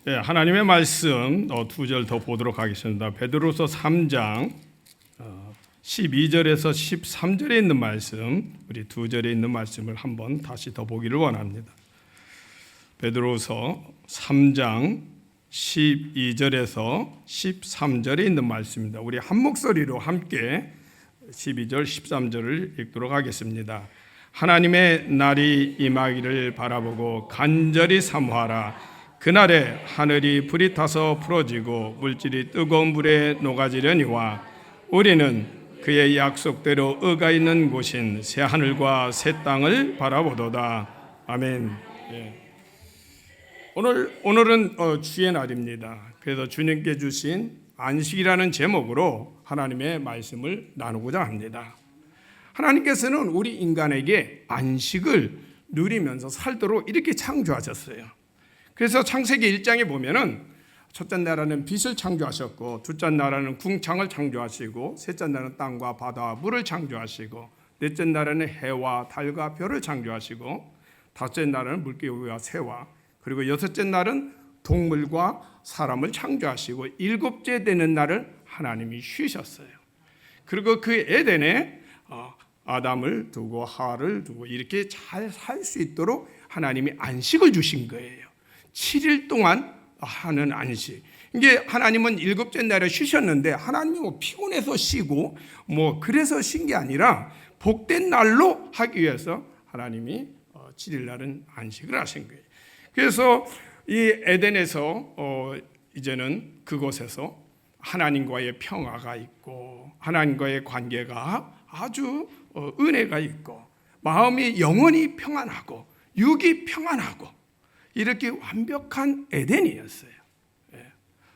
하나님의 말씀 두 절 더 보도록 하겠습니다. 베드로서 3장 12절에서 13절에 있는 말씀, 우리 두 절에 있는 말씀을 한번 다시 더 보기를 원합니다. 베드로서 3장 12절에서 13절에 있는 말씀입니다. 우리 한 목소리로 함께 12절, 13절을 읽도록 하겠습니다. 하나님의 날이 임하기를 바라보고 간절히 사모하라. 그날에 하늘이 불이 타서 풀어지고 물질이 뜨거운 불에 녹아지려니와 우리는 그의 약속대로 의가 있는 곳인 새 하늘과 새 땅을 바라보도다. 아멘. 오늘은 주의 날입니다. 그래서 주님께 주신 안식이라는 제목으로 하나님의 말씀을 나누고자 합니다. 하나님께서는 우리 인간에게 안식을 누리면서 살도록 이렇게 창조하셨어요. 그래서 창세기 1장에 보면은 첫째 날에는 빛을 창조하셨고, 둘째 날에는 궁창을 창조하시고, 셋째 날은 땅과 바다와 물을 창조하시고, 넷째 날에는 해와 달과 별을 창조하시고, 다섯째 날에는 물고기와 새와, 그리고 여섯째 날은 동물과 사람을 창조하시고, 일곱째 되는 날을 하나님이 쉬셨어요. 그리고 그 에덴에 아담을 두고 하와를 두고 이렇게 잘 살 수 있도록 하나님이 안식을 주신 거예요. 7일 동안 하는 안식. 이게 하나님은 일곱째 날에 쉬셨는데 하나님이 피곤해서 쉬고 그래서 쉰 게 아니라 복된 날로 하기 위해서 하나님이 7일 날은 안식을 하신 거예요. 그래서 이 에덴에서 이제는 그곳에서 하나님과의 평화가 있고 하나님과의 관계가 아주 은혜가 있고 마음이 영원히 평안하고 육이 평안하고 이렇게 완벽한 에덴이었어요.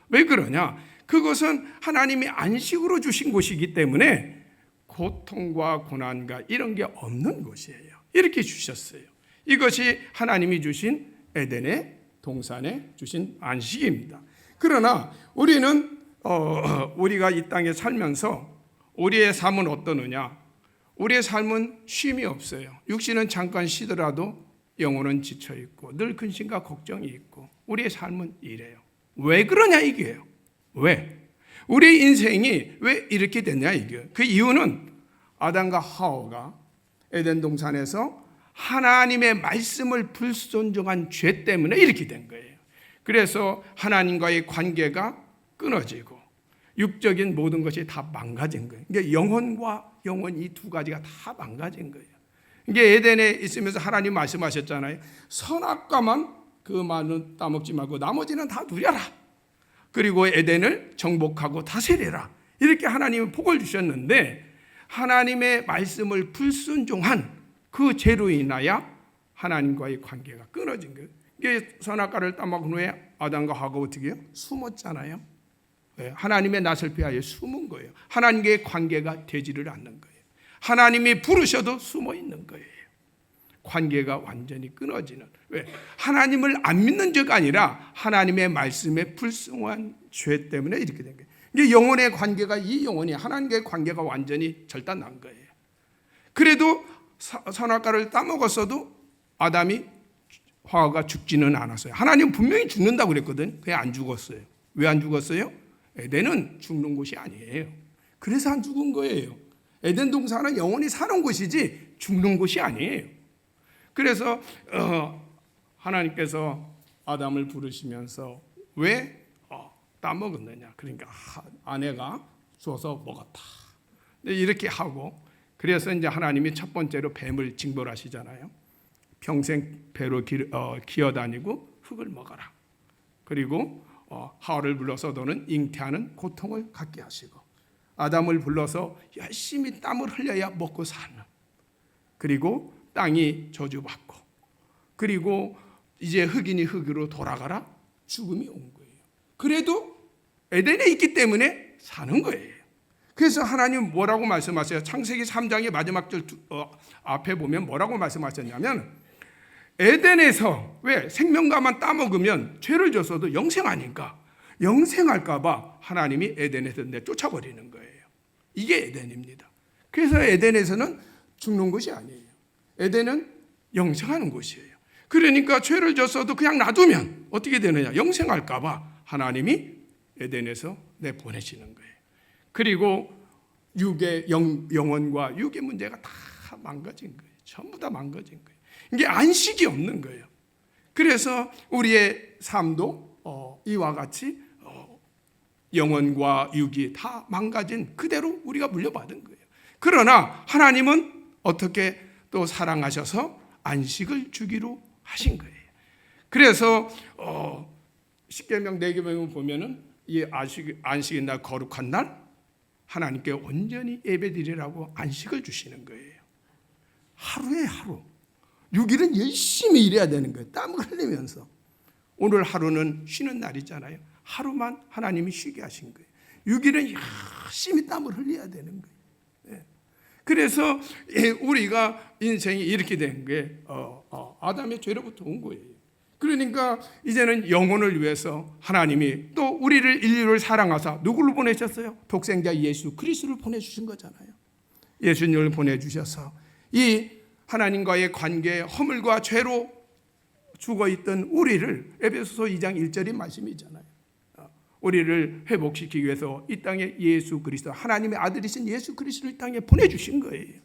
왜 그러냐? 그것은 하나님이 안식으로 주신 곳이기 때문에 고통과 고난과 이런 게 없는 곳이에요. 이렇게 주셨어요. 이것이 하나님이 주신 에덴의 동산에 주신 안식입니다. 그러나 우리는 우리가 이 땅에 살면서 우리의 삶은 어떠느냐? 우리의 삶은 쉼이 없어요. 육신은 잠깐 쉬더라도 영혼은 지쳐있고 늘 근심과 걱정이 있고 우리의 삶은 이래요. 왜 그러냐 이게요. 왜? 우리 인생이 왜 이렇게 됐냐 이게요. 그 이유는 아담과 하와가 에덴 동산에서 하나님의 말씀을 불순종한 죄 때문에 이렇게 된 거예요. 그래서 하나님과의 관계가 끊어지고 육적인 모든 것이 다 망가진 거예요. 그러니까 영혼과 영혼 이 두 가지가 다 망가진 거예요. 이게 에덴에 있으면서 하나님 말씀하셨잖아요. 선악과만 그만은 따먹지 말고 나머지는 다 누려라. 그리고 에덴을 정복하고 다스리라. 이렇게 하나님은 복을 주셨는데 하나님의 말씀을 불순종한 그 죄로 인하여 하나님과의 관계가 끊어진 거예요. 이게 선악과를 따먹은 후에 아담과 하와가 어떻게 해요? 숨었잖아요. 하나님의 낯을 피하여 숨은 거예요. 하나님과의 관계가 되지를 않는 거예요. 하나님이 부르셔도 숨어 있는 거예요. 관계가 완전히 끊어지는. 왜? 하나님을 안 믿는 죄가 아니라 하나님의 말씀에 불순종한 죄 때문에 이렇게 된 거예요. 이게 영혼의 관계가 이 영혼이 하나님과의 관계가 완전히 절단난 거예요. 그래도 선악과를 따먹었어도 아담이 하와가 죽지는 않았어요. 하나님 분명히 죽는다고 그랬거든. 그게 안 죽었어요. 왜 안 죽었어요? 에덴은 죽는 곳이 아니에요. 그래서 안 죽은 거예요. 에덴 동산은 영원히 사는 곳이지 죽는 곳이 아니에요. 그래서 하나님께서 아담을 부르시면서 왜 따먹었느냐? 그러니까 아내가 줘서 먹었다. 이렇게 하고 그래서 이제 하나님이 첫 번째로 뱀을 징벌하시잖아요. 평생 배로 기어다니고 흙을 먹어라. 그리고 하와를 불러서 너는 잉태하는 고통을 갖게 하시고 아담을 불러서 열심히 땀을 흘려야 먹고 사는. 그리고 땅이 저주받고 그리고 이제 흙이니 흙으로 돌아가라. 죽음이 온 거예요. 그래도 에덴에 있기 때문에 사는 거예요. 그래서 하나님 뭐라고 말씀하세요? 창세기 3장의 마지막 절 앞에 보면 뭐라고 말씀하셨냐면 에덴에서 왜 생명과만 따먹으면 죄를 졌어도 영생 아닌가? 영생할까 봐 하나님이 에덴에서 내쫓아버리는 거예요. 이게 에덴입니다. 그래서 에덴에서는 죽는 것이 아니에요. 에덴은 영생하는 곳이에요. 그러니까 죄를 졌어도 그냥 놔두면 어떻게 되느냐? 영생할까 봐 하나님이 에덴에서 내보내시는 거예요. 그리고 영혼과 육의 문제가 다 망가진 거예요. 전부 다 망가진 거예요. 이게 안식이 없는 거예요. 그래서 우리의 삶도 이와 같이 영혼과 육이 다 망가진 그대로 우리가 물려받은 거예요. 그러나 하나님은 어떻게 또 사랑하셔서 안식을 주기로 하신 거예요. 그래서 십계명 네 계명을 보면은 이 안식의 날, 거룩한 날 하나님께 온전히 예배드리라고 안식을 주시는 거예요. 하루에 하루 6일은 열심히 일해야 되는 거예요. 땀을 흘리면서. 오늘 하루는 쉬는 날이잖아요. 하루만 하나님이 쉬게 하신 거예요. 6일은 열심히 땀을 흘려야 되는 거예요. 그래서 우리가 인생이 이렇게 된 게 아담의 죄로부터 온 거예요. 그러니까 이제는 영혼을 위해서 하나님이 또 우리를 인류를 사랑하사 누구를 보내셨어요? 독생자 예수 그리스도를 보내주신 거잖아요. 예수님을 보내주셔서 이 하나님과의 관계에 허물과 죄로 죽어있던 우리를 에베소서 2장 1절의 말씀이잖아요. 우리를 회복시키기 위해서 이 땅에 예수 그리스도 하나님의 아들이신 예수 그리스도를 이 땅에 보내주신 거예요.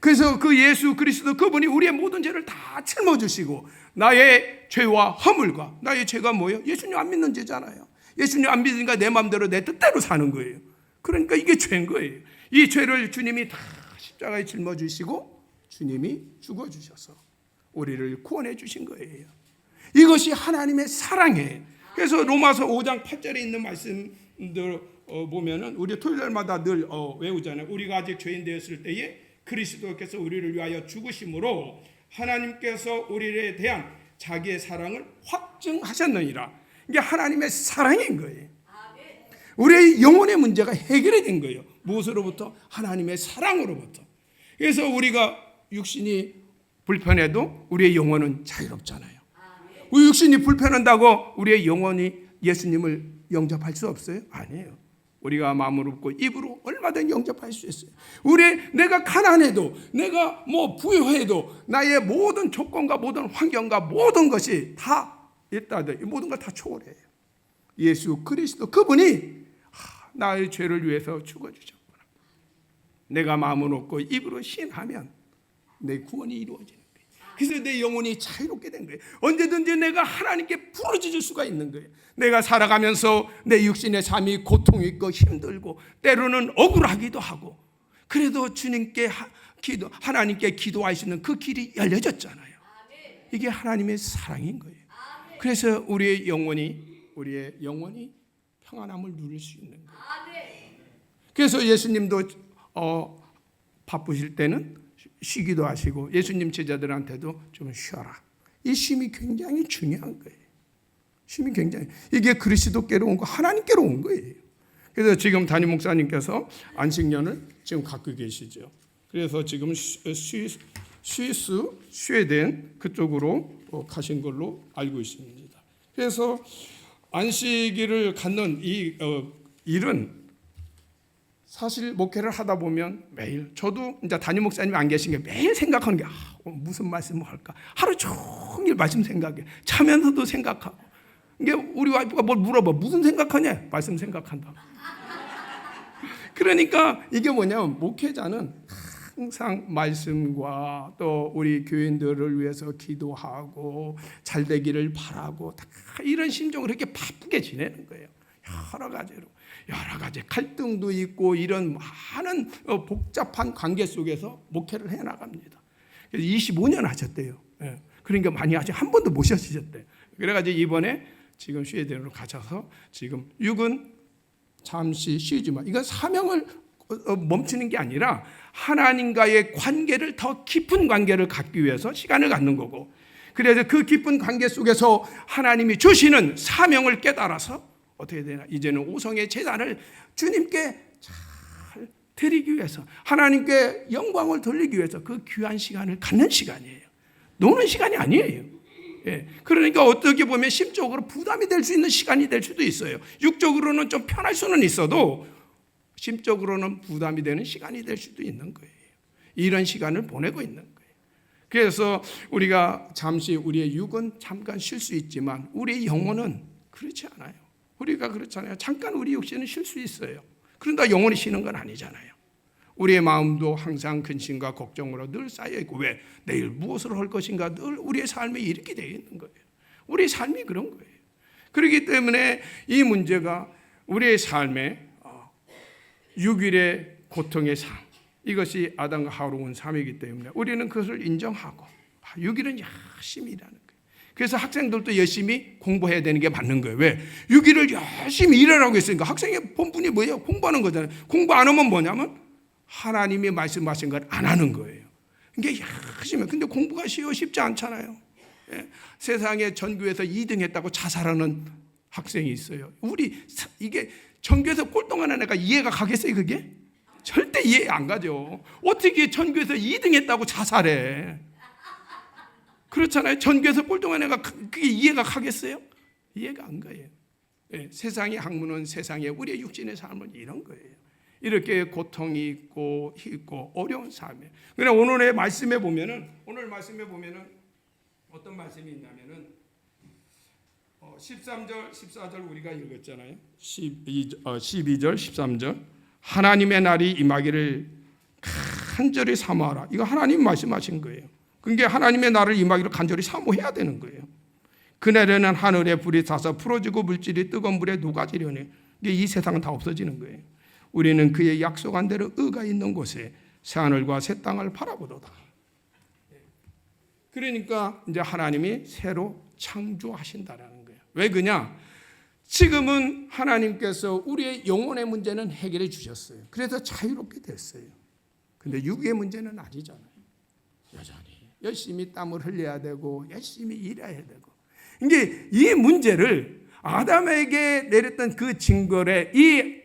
그래서 그 예수 그리스도 그분이 우리의 모든 죄를 다 짊어지시고 나의 죄와 허물과 나의 죄가 뭐예요? 예수님 안 믿는 죄잖아요. 예수님 안 믿으니까 내 마음대로 내 뜻대로 사는 거예요. 그러니까 이게 죄인 거예요. 이 죄를 주님이 다 십자가에 짊어지시고 주님이 죽어주셔서 우리를 구원해 주신 거예요. 이것이 하나님의 사랑이에요. 그래서 로마서 5장 8절에 있는 말씀들 보면은 우리 토요일마다 늘 외우잖아요. 우리가 아직 죄인 되었을 때에 그리스도께서 우리를 위하여 죽으심으로 하나님께서 우리에 대한 자기의 사랑을 확증하셨느니라. 이게 하나님의 사랑인 거예요. 우리의 영혼의 문제가 해결이 된 거예요. 무엇으로부터? 하나님의 사랑으로부터. 그래서 우리가 육신이 불편해도 우리의 영혼은 자유롭잖아요. 우리 육신이 불편한다고 우리의 영혼이 예수님을 영접할 수 없어요? 아니에요. 우리가 마음으로 믿고 입으로 얼마든지 영접할 수 있어요. 내가 가난해도 내가 부유해도 나의 모든 조건과 모든 환경과 모든 것이 다 있다들 이 모든 걸 다 초월해요. 예수 그리스도 그분이 나의 죄를 위해서 죽어주셨구나. 내가 마음으로 믿고 입으로 신하면 내 구원이 이루어지는 거예요. 그래서 내 영혼이 자유롭게 된 거예요. 언제든지 내가 하나님께 부르짖을 수가 있는 거예요. 내가 살아가면서 내 육신의 삶이 고통 있고 힘들고 때로는 억울하기도 하고 그래도 주님께 하나님께 기도할 수 있는 그 길이 열려졌잖아요. 이게 하나님의 사랑인 거예요. 그래서 우리의 영혼이 평안함을 누릴 수 있는 거예요. 그래서 예수님도 바쁘실 때는 쉬기도 하시고 예수님 제자들한테도 좀 쉬어라. 이 쉼이 굉장히 중요한 거예요. 쉼이 굉장히 이게 그리스도께로 온 거 하나님께로 온 거예요. 그래서 지금 담임 목사님께서 안식년을 지금 갖고 계시죠. 그래서 지금 스웨덴 그쪽으로 가신 걸로 알고 있습니다. 그래서 안식일을 갖는 이 일은 사실 목회를 하다 보면 매일 저도 이제 담임 목사님이 안 계신 게 매일 생각하는 게 무슨 말씀을 할까 하루 종일 말씀 생각해 자면서도 생각하고 이게 우리 와이프가 뭘 물어봐 무슨 생각하냐 말씀 생각한다. 그러니까 이게 뭐냐면 목회자는 항상 말씀과 또 우리 교인들을 위해서 기도하고 잘 되기를 바라고 다 이런 심정으로 이렇게 바쁘게 지내는 거예요. 여러 가지 갈등도 있고 이런 많은 복잡한 관계 속에서 목회를 해나갑니다. 그래서 25년 하셨대요. 그러니까 많이 아직 한 번도 못 쉬셨대. 그래가지고 이번에 지금 스웨덴으로 가셔서 지금 6은 잠시 쉬지만 이건 사명을 멈추는 게 아니라 하나님과의 관계를 더 깊은 관계를 갖기 위해서 시간을 갖는 거고 그래서 그 깊은 관계 속에서 하나님이 주시는 사명을 깨달아서 어떻게 되나 이제는 오성의 제단을 주님께 잘 드리기 위해서 하나님께 영광을 돌리기 위해서 그 귀한 시간을 갖는 시간이에요. 노는 시간이 아니에요. 그러니까 어떻게 보면 심적으로 부담이 될 수 있는 시간이 될 수도 있어요. 육적으로는 좀 편할 수는 있어도 심적으로는 부담이 되는 시간이 될 수도 있는 거예요. 이런 시간을 보내고 있는 거예요. 그래서 우리가 잠시 우리의 육은 잠깐 쉴 수 있지만 우리의 영혼은 그렇지 않아요. 우리가 그렇잖아요. 잠깐 우리 육신은 쉴 수 있어요. 그런데 영혼이 쉬는 건 아니잖아요. 우리의 마음도 항상 근심과 걱정으로 늘 쌓여 있고, 왜? 내일 무엇을 할 것인가 늘 우리의 삶에 이렇게 되어 있는 거예요. 우리의 삶이 그런 거예요. 그렇기 때문에 이 문제가 우리의 삶에 6일의 고통의 삶, 이것이 아담과 하와로 온 삶이기 때문에 우리는 그것을 인정하고 6일은 열심히 일하는 거예요. 그래서 학생들도 열심히 공부해야 되는 게 맞는 거예요. 왜? 6일을 열심히 일하라고 했으니까 학생의 본분이 뭐예요? 공부하는 거잖아요. 공부 안 하면 뭐냐면 하나님이 말씀하신 걸 안 하는 거예요. 이게 열심히. 근데 공부가 쉽지 않잖아요. 예? 세상에 전교에서 2등 했다고 자살하는 학생이 있어요. 이게 전교에서 꼴등하는 애가 이해가 가겠어요, 그게? 절대 이해 안 가죠. 어떻게 전교에서 2등 했다고 자살해? 그렇잖아요. 전교에서 꼴등한 애가 그게 이해가 가겠어요? 이해가 안 가요. 예, 세상의 학문은 세상에 우리의 육신의 삶은 이런 거예요. 이렇게 고통이 있고 어려운 삶이에요. 그러나 오늘 말씀에 보면은 어떤 말씀이 있냐면은 13절, 14절 우리가 읽었잖아요. 12절, 13절. 하나님의 날이 임하기를 간절히 사모하라. 이거 하나님 말씀하신 거예요. 그게 하나님의 날을 임하기를 간절히 사모해야 되는 거예요. 그날에는 하늘에 불이 타서 풀어지고 물질이 뜨거운 물에 녹아지려니 이 세상은 다 없어지는 거예요. 우리는 그의 약속한 대로 의가 있는 곳에 새하늘과 새 땅을 바라보도다. 그러니까 이제 하나님이 새로 창조하신다라는 거예요. 왜 그냐? 지금은 하나님께서 우리의 영혼의 문제는 해결해 주셨어요. 그래서 자유롭게 됐어요. 근데 육의 문제는 아니잖아요. 여전히 열심히 땀을 흘려야 되고 열심히 일해야 되고. 이게 이 문제를 아담에게 내렸던 그 징벌의 이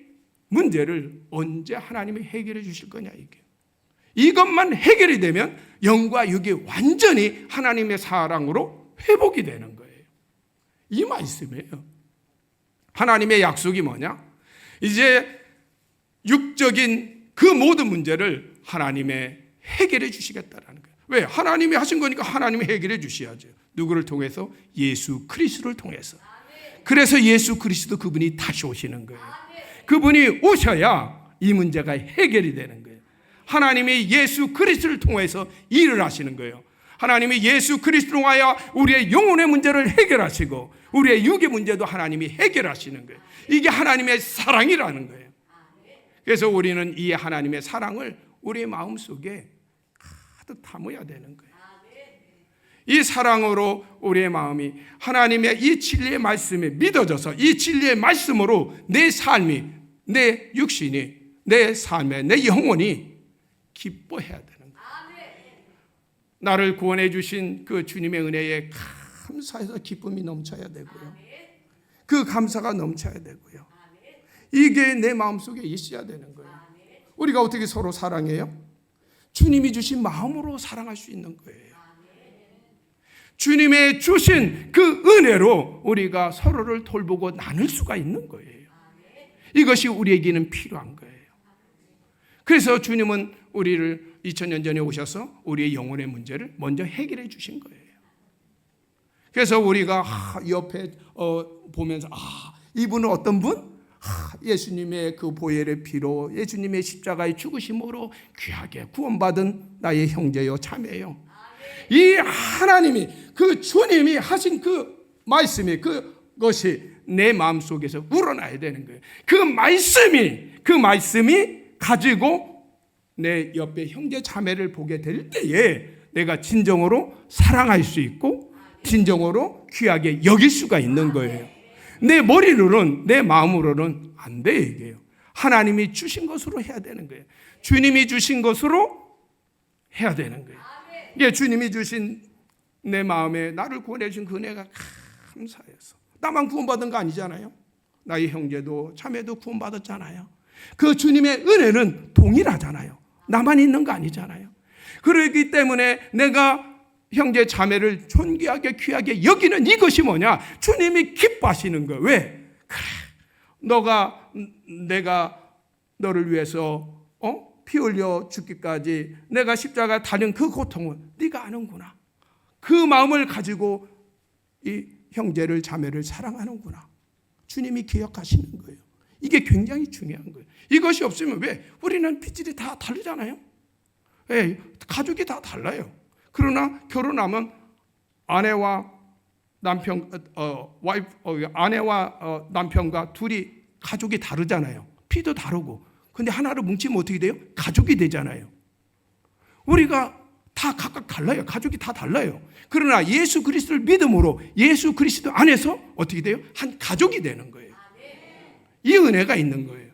문제를 언제 하나님이 해결해 주실 거냐 이게. 이것만 해결이 되면 영과 육이 완전히 하나님의 사랑으로 회복이 되는 거예요. 이 말씀이에요. 하나님의 약속이 뭐냐? 이제 육적인 그 모든 문제를 하나님의 해결해 주시겠다라는 거예요. 왜? 하나님이 하신 거니까 하나님이 해결해 주셔야죠. 누구를 통해서? 예수 그리스도를 통해서. 그래서 예수 그리스도 그분이 다시 오시는 거예요. 그분이 오셔야 이 문제가 해결이 되는 거예요. 하나님이 예수 그리스도를 통해서 일을 하시는 거예요. 하나님이 예수 그리스도로 하여 우리의 영혼의 문제를 해결하시고 우리의 육의 문제도 하나님이 해결하시는 거예요. 이게 하나님의 사랑이라는 거예요. 그래서 우리는 이 하나님의 사랑을 우리의 마음속에 가득 담아야 되는 거예요. 이 사랑으로 우리의 마음이 하나님의 이 진리의 말씀에 믿어져서 이 진리의 말씀으로 내 삶이, 내 육신이, 내 삶에, 내 영혼이 기뻐해야 되는 거예요. 나를 구원해 주신 그 주님의 은혜에 감사해서 기쁨이 넘쳐야 되고요. 그 감사가 넘쳐야 되고요. 이게 내 마음속에 있어야 되는 거예요. 우리가 어떻게 서로 사랑해요? 주님이 주신 마음으로 사랑할 수 있는 거예요. 주님의 주신 그 은혜로 우리가 서로를 돌보고 나눌 수가 있는 거예요. 이것이 우리에게는 필요한 거예요. 그래서 주님은 우리를 2000년 전에 오셔서 우리의 영혼의 문제를 먼저 해결해 주신 거예요. 그래서 우리가 옆에 보면서 이분은 어떤 분? 예수님의 그 보혈의 피로 예수님의 십자가의 죽으심으로 귀하게 구원받은 나의 형제요 자매요. 이 하나님이 그 주님이 하신 그 말씀이 그것이 내 마음속에서 우러나야 되는 거예요. 그 말씀이 가지고 내 옆에 형제 자매를 보게 될 때에 내가 진정으로 사랑할 수 있고 진정으로 귀하게 여길 수가 있는 거예요. 내 머리로는 내 마음으로는 안 돼 이게요. 하나님이 주신 것으로 해야 되는 거예요. 주님이 주신 것으로 해야 되는 거예요. 이게 주님이 주신 내 마음에 나를 구원해 주신 그 은혜가 감사해서 나만 구원받은 거 아니잖아요. 나의 형제도 자매도 구원받았잖아요. 그 주님의 은혜는 동일하잖아요. 나만 있는 거 아니잖아요. 그렇기 때문에 내가 형제 자매를 존귀하게 귀하게 여기는 이것이 뭐냐? 주님이 기뻐하시는 거예요. 왜? 그래, 내가 너를 위해서 피 흘려 죽기까지 내가 십자가 달린 그 고통을 네가 아는구나. 그 마음을 가지고 이 형제를 자매를 사랑하는구나. 주님이 기억하시는 거예요. 이게 굉장히 중요한 거예요. 이것이 없으면 왜? 우리는 피질이 다 다르잖아요. 예, 가족이 다 달라요. 그러나 결혼하면 아내와 남편과 둘이 가족이 다르잖아요. 피도 다르고. 근데 하나를 뭉치면 어떻게 돼요? 가족이 되잖아요. 우리가 다 각각 달라요. 가족이 다 달라요. 그러나 예수 그리스도를 믿음으로 예수 그리스도 안에서 어떻게 돼요? 한 가족이 되는 거예요. 이 은혜가 있는 거예요.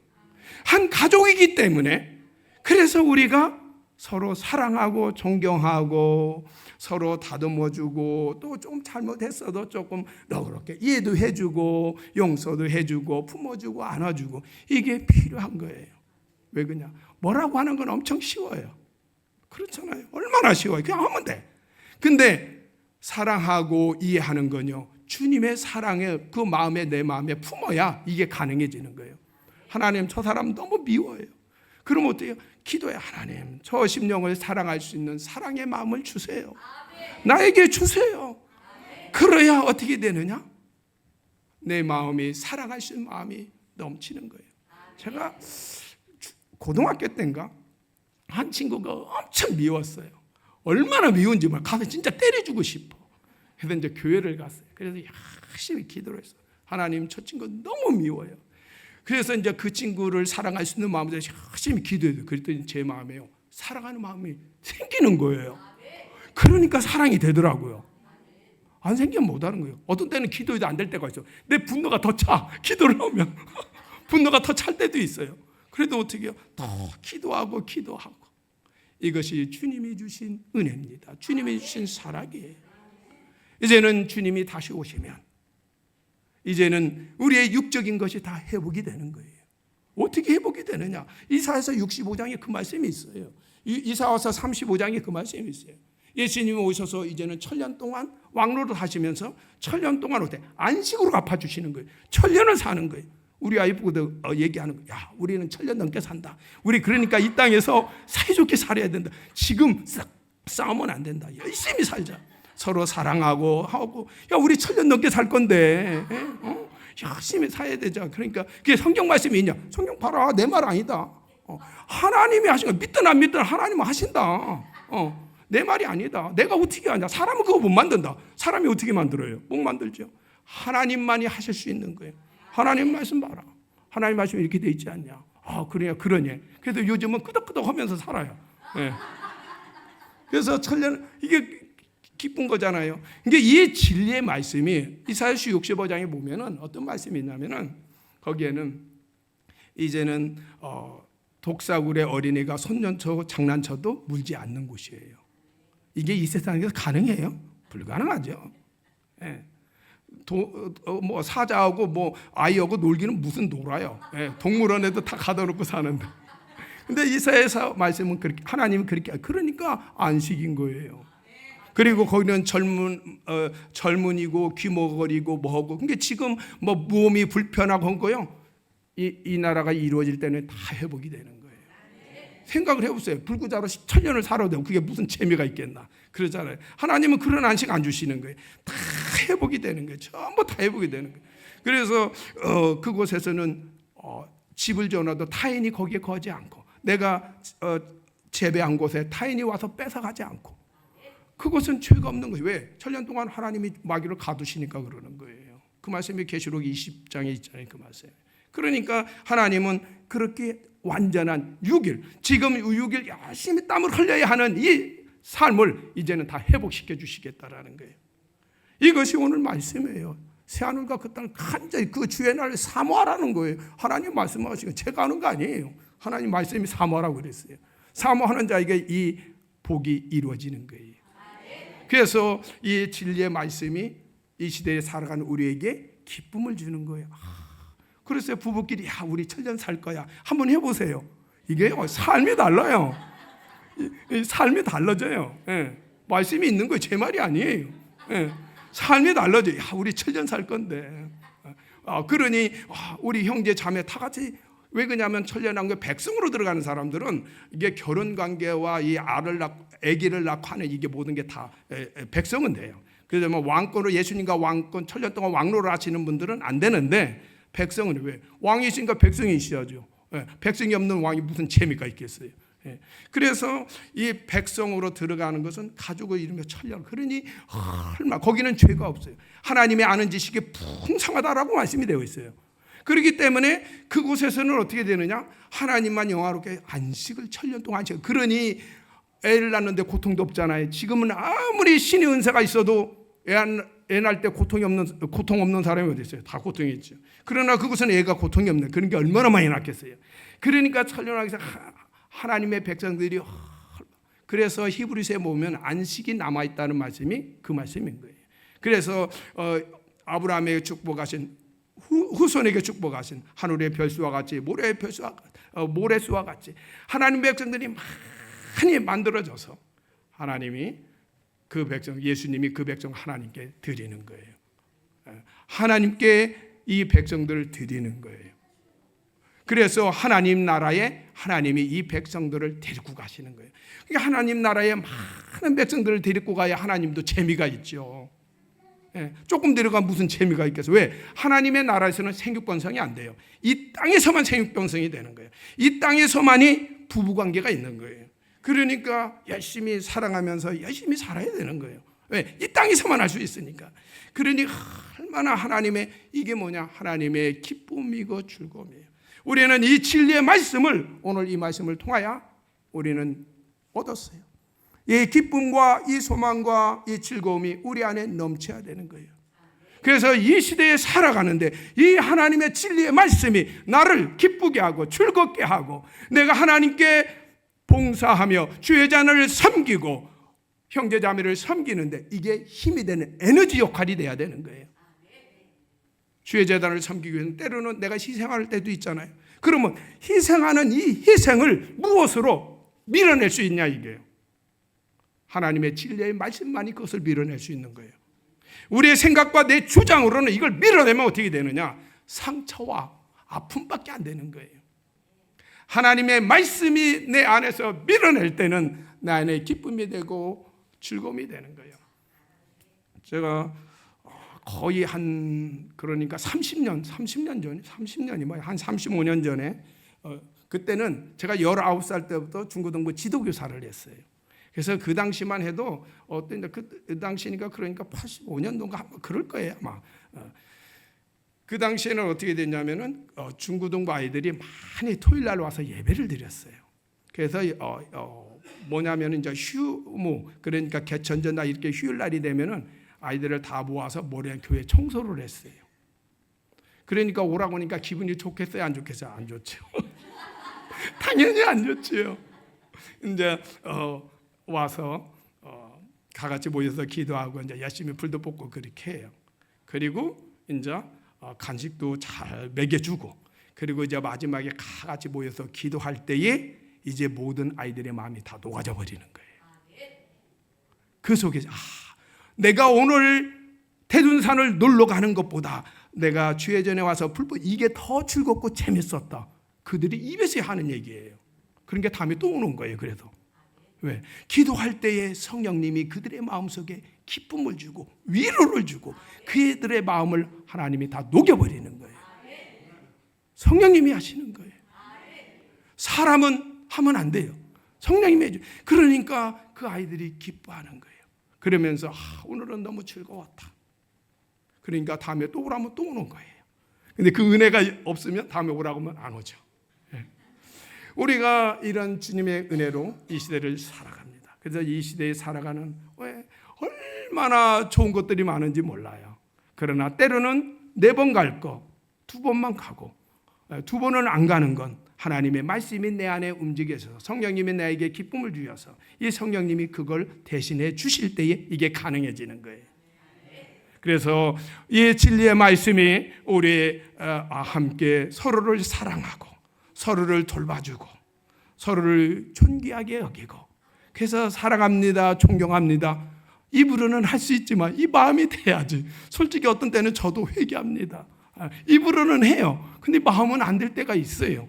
한 가족이기 때문에 그래서 우리가 서로 사랑하고 존경하고 서로 다듬어주고 또 좀 잘못했어도 조금 너그럽게 이해도 해주고 용서도 해주고 품어주고 안아주고 이게 필요한 거예요. 왜 그러냐? 뭐라고 하는 건 엄청 쉬워요. 그렇잖아요. 얼마나 쉬워요. 그냥 하면 돼. 근데 사랑하고 이해하는 건요, 주님의 사랑에 그 마음에 내 마음에 품어야 이게 가능해지는 거예요. 하나님 저 사람 너무 미워요. 그럼 어때요? 기도해. 하나님 저 심령을 사랑할 수 있는 사랑의 마음을 주세요. 나에게 주세요. 그래야 어떻게 되느냐? 내 마음이 사랑할 수 있는 마음이 넘치는 거예요. 제가 고등학교 때인가 한 친구가 엄청 미웠어요. 얼마나 미운지 몰라. 가서 진짜 때려주고 싶어. 그래서 이제 교회를 갔어요. 그래서 열심히 기도를 했어요. 하나님 저 친구 너무 미워요. 그래서 이제 그 친구를 사랑할 수 있는 마음으로 열심히 기도해요. 그랬더니 제 마음에요, 사랑하는 마음이 생기는 거예요. 그러니까 사랑이 되더라고요. 안 생기면 못하는 거예요. 어떤 때는 기도해도 안 될 때가 있어요. 내 분노가 더 차. 기도를 하면 분노가 더 찰 때도 있어요. 그래도 어떻게 해요? 더 기도하고 이것이 주님이 주신 은혜입니다. 주님이 주신 사랑이에요. 이제는 주님이 다시 오시면 이제는 우리의 육적인 것이 다 회복이 되는 거예요. 어떻게 회복이 되느냐? 이사야서 65장에 그 말씀이 있어요. 이사야서 35장에 그 말씀이 있어요. 예수님이 오셔서 이제는 1000년 동안 왕노릇 하시면서 1000년 동안 어때? 안식으로 갚아주시는 거예요. 1000년을 사는 거예요. 우리 아이부도 얘기하는 거예요. 야, 우리는 1000년 넘게 산다. 우리 그러니까 이 땅에서 사이좋게 살아야 된다. 지금 싸우면 안 된다. 열심히 살자. 서로 사랑하고 하고, 야, 우리 1000년 넘게 살 건데 열심히 살아야 되자. 그러니까 그게 성경 말씀이 있냐? 성경 봐라. 내 말 아니다. 하나님이 하신 거 믿든 안 믿든 하나님은 하신다. 내 말이 아니다. 내가 어떻게 하냐? 사람은 그거 못 만든다. 사람이 어떻게 만들어요? 못 만들죠. 하나님만이 하실 수 있는 거예요. 하나님 말씀 봐라. 하나님 말씀이 이렇게 돼 있지 않냐? 그러냐. 그래도 요즘은 끄덕끄덕 하면서 살아요. 네. 그래서 1000년 이게 기쁜 거잖아요. 이게 이 진리의 말씀이 이사야서 65장에 보면은 어떤 말씀이 있냐면은 거기에는 이제는 독사굴의 어린이가 손년쳐 장난쳐도 물지 않는 곳이에요. 이게 이 세상에서 가능해요? 불가능하죠. 예. 사자하고 아이하고 놀기는 무슨 놀아요. 예. 동물원에도 다 가둬놓고 사는데. 근데 이사야서 말씀은 그렇게, 하나님은 그렇게, 그러니까 안식인 거예요. 그리고 거기는 젊은이고 귀머거리고 뭐하고. 그러니까 지금 몸이 불편하고 한 거요. 이 나라가 이루어질 때는 다 회복이 되는 거예요. 생각을 해보세요. 불구자로 1000년을 살아도 그게 무슨 재미가 있겠나. 그러잖아요. 하나님은 그런 안식 안 주시는 거예요. 다 회복이 되는 거예요. 전부 다 회복이 되는 거예요. 그래서 그곳에서는 집을 지어놔도 타인이 거기에 거하지 않고, 내가 재배한 곳에 타인이 와서 뺏어가지 않고, 그것은 죄가 없는 거예요. 왜? 1000년 동안 하나님이 마귀를 가두시니까 그러는 거예요. 그 말씀이 계시록 20장에 있잖아요. 그 말씀. 그러니까 하나님은 그렇게 완전한 6일, 지금 6일 열심히 땀을 흘려야 하는 이 삶을 이제는 다 회복시켜 주시겠다라는 거예요. 이것이 오늘 말씀이에요. 새하늘과 그 땅을 간절히 그 주의 날을 사모하라는 거예요. 하나님 말씀하시고 제가 하는 거 아니에요. 하나님 말씀이 사모하라고 그랬어요. 사모하는 자에게 이 복이 이루어지는 거예요. 그래서 이 진리의 말씀이 이 시대에 살아가는 우리에게 기쁨을 주는 거예요. 그래서 부부끼리 우리 1000년 살 거야. 한번 해보세요. 이게 삶이 달라요. 삶이 달라져요. 예. 말씀이 있는 거예요. 제 말이 아니에요. 예. 삶이 달라져요. 우리 1000년 살 건데. 그러니 우리 형제 자매 다 같이 왜 그러냐면 천년왕국의 백성으로 들어가는 사람들은 이게 결혼 관계와 이 아기를 낳고 하는 이게 모든 게 다 백성은 돼요. 그래서 뭐 왕권으로 예수님과 왕권 천년 동안 왕로를 하시는 분들은 안 되는데, 백성은 왜? 왕이시니까 백성이 있어야죠. 백성이 없는 왕이 무슨 재미가 있겠어요. 그래서 이 백성으로 들어가는 것은 가족을 이루며 천년. 그러니 얼마 거기는 죄가 없어요. 하나님의 아는 지식이 풍성하다라고 말씀이 되어 있어요. 그렇기 때문에 그곳에서는 어떻게 되느냐? 하나님만 영화롭게 안식을 천년 동안 안식. 그러니 애를 낳는데 고통도 없잖아요. 지금은 아무리 신의 은사가 있어도 애 낳을 때 고통 없는 사람이 어디 있어요? 다 고통이 있죠. 그러나 그곳은 애가 고통이 없네. 그러니까 얼마나 많이 낳겠어요. 그러니까 천년왕국에서 하나님의 백성들이, 그래서 히브리서에 보면 안식이 남아 있다는 말씀이 그 말씀인 거예요. 그래서 아브라함에게 축복하신 후손에게 축복하신 하늘의 별수와 같이 모래수와 같이 하나님의 백성들이 많이 만들어져서 하나님이 그 백성, 예수님이 그 백성 하나님께 드리는 거예요. 하나님께 이 백성들을 드리는 거예요. 그래서 하나님 나라에 하나님이 이 백성들을 데리고 가시는 거예요. 그러니까 하나님 나라에 많은 백성들을 데리고 가야 하나님도 재미가 있죠. 조금 데려가면 무슨 재미가 있겠어요? 왜? 하나님의 나라에서는 생육번성이 안 돼요. 이 땅에서만 생육번성이 되는 거예요. 이 땅에서만이 부부관계가 있는 거예요. 그러니까 열심히 사랑하면서 열심히 살아야 되는 거예요. 왜? 이 땅에서만 할 수 있으니까. 그러니 얼마나 하나님의, 이게 뭐냐? 하나님의 기쁨이고 즐거움이에요. 우리는 이 진리의 말씀을, 오늘 이 말씀을 통하여 우리는 얻었어요. 이 기쁨과 이 소망과 이 즐거움이 우리 안에 넘쳐야 되는 거예요. 그래서 이 시대에 살아가는데 이 하나님의 진리의 말씀이 나를 기쁘게 하고 즐겁게 하고, 내가 하나님께 봉사하며 주의 자녀를 섬기고 형제 자매를 섬기는데 이게 힘이 되는 에너지 역할이 돼야 되는 거예요. 주의 재단을 섬기기 위해서는 때로는 내가 희생할 때도 있잖아요. 그러면 희생하는 이 희생을 무엇으로 밀어낼 수 있냐, 이게요. 하나님의 진리의 말씀만이 그것을 밀어낼 수 있는 거예요. 우리의 생각과 내 주장으로는 이걸 밀어내면 어떻게 되느냐? 상처와 아픔밖에 안 되는 거예요. 하나님의 말씀이 내 안에서 밀어낼 때는 내 안에 기쁨이 되고 즐거움이 되는 거예요. 제가 거의 그러니까 30년 전에, 30년이 뭐야, 한 35년 전에, 그때는 제가 19살 때부터 중고등부 지도교사를 했어요. 그래서 그 당시만 해도 그 당시니까 그러니까 85년도인가 그럴 거예요, 아마. 그 당시에는 어떻게 됐냐면은 중고등부 아이들이 많이 토요일 날 와서 예배를 드렸어요. 그래서 뭐냐면은 이제 휴무, 그러니까 개천절날 이렇게 휴일 날이 되면은 아이들을 다 모아서 모래 교회 청소를 했어요. 그러니까 오라고 하니까 기분이 좋겠어요, 안 좋겠어요? 안 좋죠. 당연히 안 좋지요. 이제 와서 다 같이 모여서 기도하고 이제 열심히 불도 볶고 그렇게 해요. 그리고 이제 간식도 잘 먹여주고, 그리고 이제 마지막에 다 같이 모여서 기도할 때에 이제 모든 아이들의 마음이 다 녹아져 버리는 거예요. 그 속에서 내가 오늘 태둔산을 놀러 가는 것보다 내가 주의 전에 와서 이게 더 즐겁고 재밌었다. 그들이 입에서 하는 얘기예요. 그러니까 다음에 또 오는 거예요. 그래서 왜? 기도할 때에 성령님이 그들의 마음속에 기쁨을 주고 위로를 주고 그들의 마음을 하나님이 다 녹여버리는 거예요. 성령님이 하시는 거예요. 사람은 하면 안 돼요. 성령님이 해줘요. 그러니까 그 아이들이 기뻐하는 거예요. 그러면서 오늘은 너무 즐거웠다. 그러니까 다음에 또 오라면 또 오는 거예요. 근데 그 은혜가 없으면 다음에 오라고 하면 안 오죠. 우리가 이런 주님의 은혜로 이 시대를 살아갑니다. 그래서 이 시대에 살아가는 왜 얼마나 좋은 것들이 많은지 몰라요. 그러나 때로는 4번 갈 거 2번만 가고 2번은 안 가는 건 하나님의 말씀이 내 안에 움직여서 성령님이 나에게 기쁨을 주셔서 이 성령님이 그걸 대신해 주실 때에 이게 가능해지는 거예요. 그래서 이 진리의 말씀이 우리 함께 서로를 사랑하고 서로를 돌봐주고 서로를 존귀하게 여기고, 그래서 사랑합니다, 존경합니다, 입으로는 할 수 있지만 이 마음이 돼야지. 솔직히 어떤 때는 저도 회개합니다. 입으로는 해요. 근데 마음은 안 될 때가 있어요.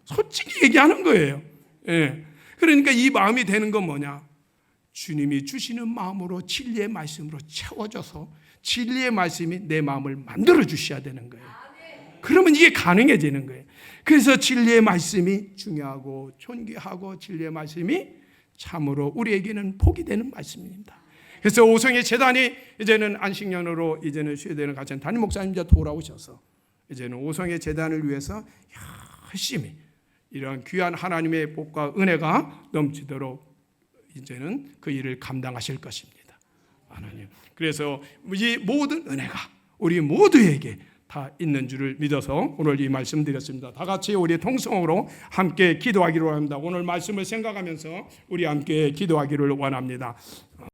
솔직히 얘기하는 거예요. 예. 그러니까 이 마음이 되는 건 뭐냐? 주님이 주시는 마음으로 진리의 말씀으로 채워져서 진리의 말씀이 내 마음을 만들어 주셔야 되는 거예요. 그러면 이게 가능해지는 거예요. 그래서 진리의 말씀이 중요하고 존귀하고 진리의 말씀이 참으로 우리에게는 복이 되는 말씀입니다. 그래서 오성의 재단이 이제는 안식년으로 이제는 쉬어되는 같은 담임 목사님자 돌아오셔서 이제는 오성의 재단을 위해서 열심히 이런 귀한 하나님의 복과 은혜가 넘치도록 이제는 그 일을 감당하실 것입니다. 하나님. 그래서 이 모든 은혜가 우리 모두에게 다 있는 줄을 믿어서 오늘 이 말씀 드렸습니다. 다 같이 우리 통성으로 함께 기도하기로 합니다. 오늘 말씀을 생각하면서 우리 함께 기도하기를 원합니다.